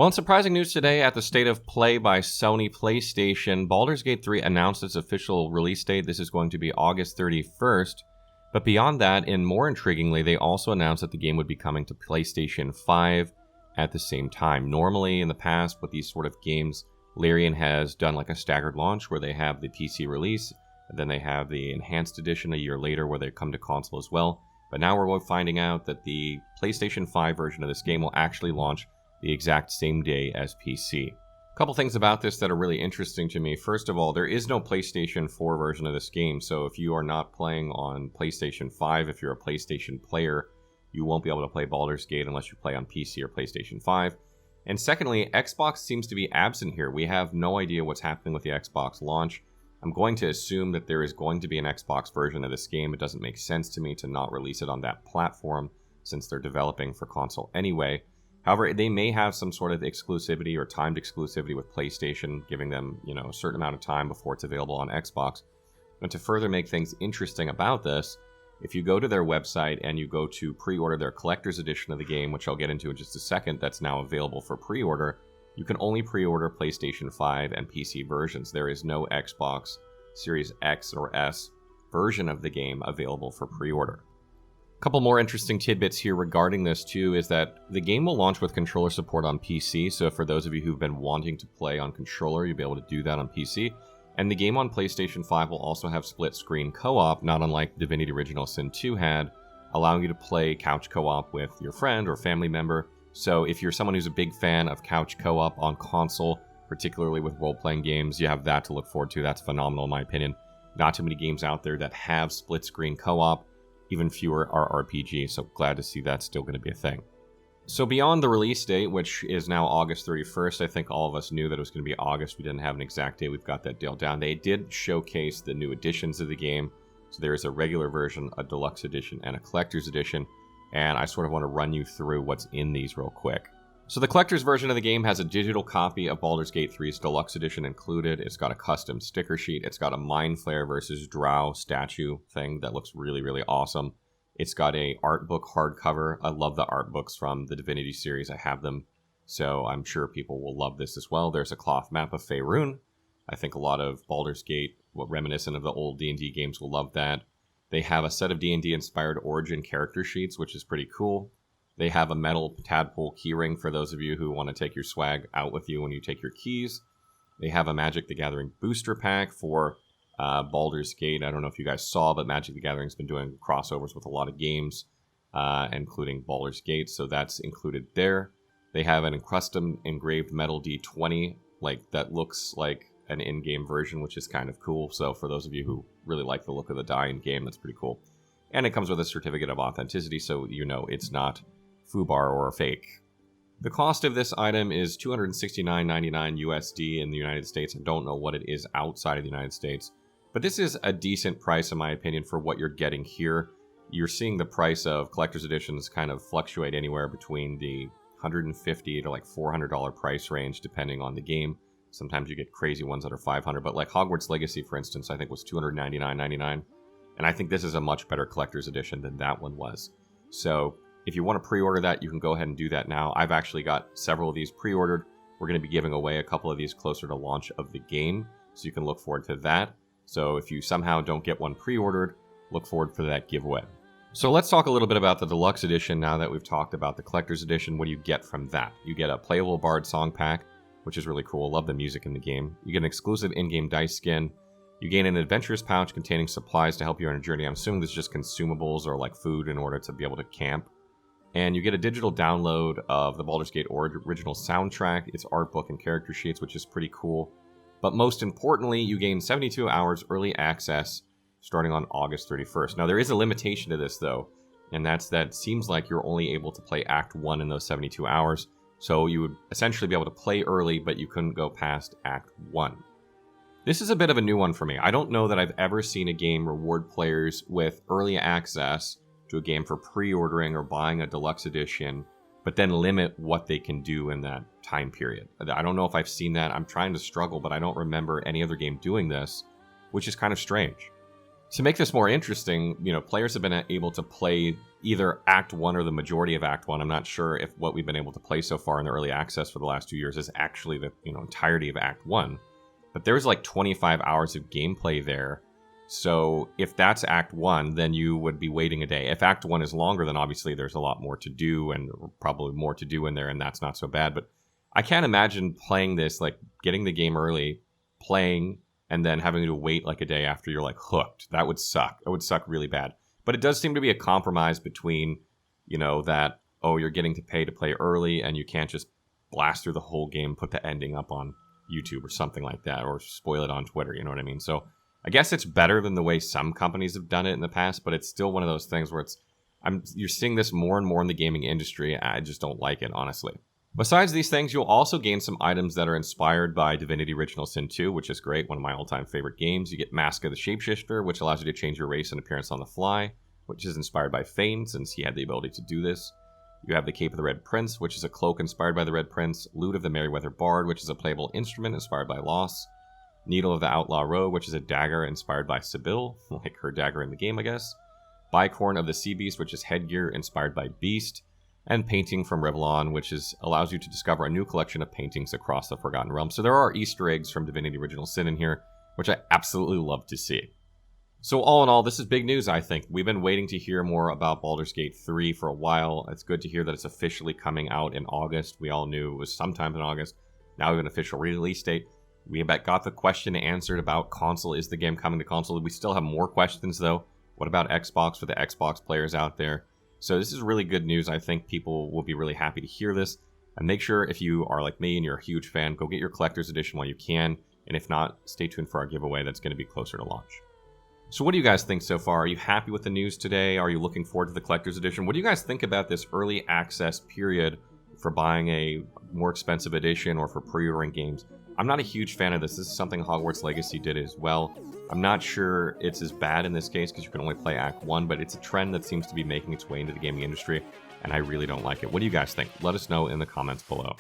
Well, in surprising news today, at the State of Play by Sony PlayStation, Baldur's Gate 3 announced its official release date. This is going to be August 31st. But beyond that, and more intriguingly, they also announced that the game would be coming to PlayStation 5 at the same time. Normally, in the past, with these sort of games, Larian has done like a staggered launch where they have the PC release, and then they have the Enhanced Edition a year later where they come to console as well. But now we're finding out that the PlayStation 5 version of this game will actually launch the exact same day as PC. A couple things about this that are really interesting to me. First of all, there is no PlayStation 4 version of this game, so if you are not playing on PlayStation 5, if you're a PlayStation player, you won't be able to play Baldur's Gate unless you play on PC or PlayStation 5. And secondly, Xbox seems to be absent here. We have no idea what's happening with the Xbox launch. I'm going to assume that there is going to be an Xbox version of this game. It doesn't make sense to me to not release it on that platform since they're developing for console anyway. However, they may have some sort of exclusivity or timed exclusivity with PlayStation, giving them, a certain amount of time before it's available on Xbox. And to further make things interesting about this, if you go to their website and you go to pre-order their collector's edition of the game, which I'll get into in just a second, that's now available for pre-order, you can only pre-order PlayStation 5 and PC versions. There is no Xbox Series X or S version of the game available for pre-order. A couple more interesting tidbits here regarding this too is that the game will launch with controller support on PC, so for those of you who've been wanting to play on controller, you'll be able to do that on PC. And the game on PlayStation 5 will also have split-screen co-op, not unlike Divinity Original Sin 2 had, allowing you to play couch co-op with your friend or family member. So if you're someone who's a big fan of couch co-op on console, particularly with role-playing games, you have that to look forward to. That's phenomenal in my opinion. Not too many games out there that have split-screen co-op. Even fewer are RPGs, so glad to see that's still going to be a thing. So beyond the release date, which is now August 31st, I think all of us knew that it was going to be August. We didn't have an exact date. We've got that nailed down. They did showcase the new editions of the game. So there is a regular version, a deluxe edition, and a collector's edition. And I sort of want to run you through what's in these real quick. So the collector's version of the game has a digital copy of Baldur's Gate 3's deluxe edition included. It's got a custom sticker sheet. It's got a Mind Flayer versus Drow statue thing that looks really, really awesome. It's got a art book hardcover. I love the art books from the Divinity series. I have them, so I'm sure people will love this as well. There's a cloth map of Faerun. I think a lot of Baldur's Gate, reminiscent of the old D&D games, will love that. They have a set of D&D inspired origin character sheets, which is pretty cool. They have a metal tadpole keyring for those of you who want to take your swag out with you when you take your keys. They have a Magic the Gathering booster pack for Baldur's Gate. I don't know if you guys saw, but Magic the Gathering's been doing crossovers with a lot of games, including Baldur's Gate, so that's included there. They have an custom engraved metal D20, that looks like an in-game version, which is kind of cool. So for those of you who really like the look of the die in-game, that's pretty cool. And it comes with a certificate of authenticity, so you know it's not FUBAR or fake. The cost of this item is $269.99 USD in the United States. I don't know what it is outside of the United States, but this is a decent price in my opinion for what you're getting here. You're seeing the price of collector's editions kind of fluctuate anywhere between the $150 to $400 price range depending on the game. Sometimes you get crazy ones that are $500, but like Hogwarts Legacy, for instance, I think was $299.99. And I think this is a much better collector's edition than that one was. So if you want to pre-order that, you can go ahead and do that now. I've actually got several of these pre-ordered. We're going to be giving away a couple of these closer to launch of the game, so you can look forward to that. So if you somehow don't get one pre-ordered, look forward for that giveaway. So let's talk a little bit about the deluxe edition now that we've talked about the collector's edition. What do you get from that? You get a playable Bard song pack, which is really cool. Love the music in the game. You get an exclusive in-game dice skin. You gain an adventurous pouch containing supplies to help you on a journey. I'm assuming this is just consumables or food in order to be able to camp. And you get a digital download of the Baldur's Gate original soundtrack, its art book and character sheets, which is pretty cool. But most importantly, you gain 72 hours early access starting on August 31st. Now, there is a limitation to this, though, and that it seems like you're only able to play Act 1 in those 72 hours. So you would essentially be able to play early, but you couldn't go past Act 1. This is a bit of a new one for me. I don't know that I've ever seen a game reward players with early access to a game for pre-ordering or buying a deluxe edition, but then limit what they can do in that time period. I don't know if I've seen that. I'm trying to struggle, but I don't remember any other game doing this, which is kind of strange. To make this more interesting, players have been able to play either Act 1 or the majority of Act 1. I'm not sure if what we've been able to play so far in the early access for the last 2 years is actually the entirety of Act 1. But there's like 25 hours of gameplay there. So if that's Act 1, then you would be waiting a day. If Act 1 is longer, then obviously there's a lot more to do and probably more to do in there, and that's not so bad. But I can't imagine playing this, like getting the game early, playing, and then having to wait like a day after you're like hooked. That would suck. It would suck really bad. But it does seem to be a compromise between, that, oh, you're getting to pay to play early and you can't just blast through the whole game, put the ending up on YouTube or something like that, or spoil it on Twitter, you know what I mean? So I guess it's better than the way some companies have done it in the past, but it's still one of those things where you're seeing this more and more in the gaming industry. I just don't like it, honestly. Besides these things, you'll also gain some items that are inspired by Divinity Original Sin 2, which is great, one of my all-time favorite games. You get Mask of the Shapeshifter, which allows you to change your race and appearance on the fly, which is inspired by Fane, since he had the ability to do this. You have the Cape of the Red Prince, which is a cloak inspired by the Red Prince. Lute of the Merryweather Bard, which is a playable instrument inspired by Loss. Needle of the Outlaw Rogue, which is a dagger inspired by Sibyl, like her dagger in the game, I guess. Bicorn of the Sea Beast, which is headgear inspired by Beast. And Painting from Revlon, which allows you to discover a new collection of paintings across the Forgotten Realms. So there are Easter eggs from Divinity Original Sin in here, which I absolutely love to see. So all in all, this is big news, I think. We've been waiting to hear more about Baldur's Gate 3 for a while. It's good to hear that it's officially coming out in August. We all knew it was sometime in August. Now we have an official release date. We got the question answered about console. Is the game coming to console? We still have more questions, though. What about Xbox for the Xbox players out there? So this is really good news. I think people will be really happy to hear this. And make sure, if you are like me and you're a huge fan, go get your collector's edition while you can. And if not, stay tuned for our giveaway that's going to be closer to launch. So what do you guys think so far? Are you happy with the news today? Are you looking forward to the collector's edition? What do you guys think about this early access period for buying a more expensive edition or for pre-ordering games? I'm not a huge fan of this. This is something Hogwarts Legacy did as well. I'm not sure it's as bad in this case because you can only play Act 1, but it's a trend that seems to be making its way into the gaming industry, and I really don't like it. What do you guys think? Let us know in the comments below.